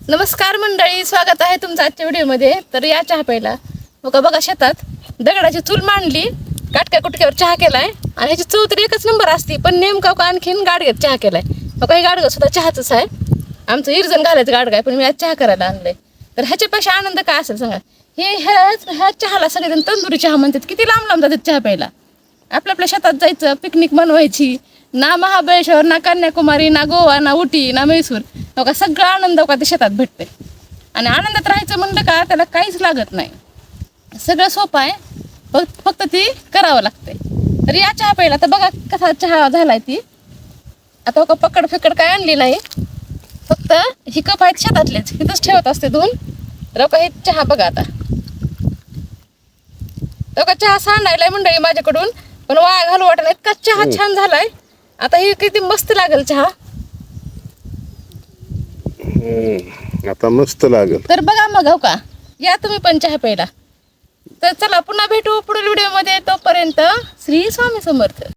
नमस्कार मंडळी, स्वागत आहे तुमचं आजच्या व्हिडिओमध्ये. तर या चहा प्यायला बघा शेतात दगडाची चूल मांडली, काटक्या कुटक्यावर चहा केलाय आणि ह्याची चव तर एकच नंबर असते. पण नेमका आणखीन गाडग्यात चहा केलाय. हे गाडगं सुद्धा चहाच आहे. आमचं इरजण घालायचं गाडगं आहे, पण मी आज चहा करायला आणलंय. तर ह्याच्यापेक्षा आनंद काय असेल सांगा. ह्या चहाला सगळेजण तंदुरी चहा म्हणतात. किती लांब लांब जातात चहा प्यायला. आपल्या शेतात जायचं, पिकनिक मनवायची. ना महाबळेश्वर, ना कन्याकुमारी, ना गोवा, ना उटी, ना म्हैसूर. बघा सगळा आनंद ते शेतात भेटते. आणि आनंदात राहायचं म्हणलं का त्याला काहीच लागत नाही, सगळं सोपं आहे. फक्त ती करावं लागते. तर या चहा प्यायला तर बघा कसा चहा झालाय. ती आता पकड फेकड काय आणली नाही, फक्त ही कप आहेत शेतातलेच, तिथंच ठेवत असते धुवून. तर हे चहा बघा आता चहा सांडायलाय मंडळी माझ्याकडून, पण वाया घालू वाटत. इतका चहा छान झालाय. आता हे किती मस्त लागेल चहा. आता मस्त लागेल. तर बघा मग का या तुम्ही पण चहा प्यायला. तर चला पुन्हा भेटू पुढील व्हिडिओ मध्ये. तोपर्यंत श्री स्वामी समर्थ.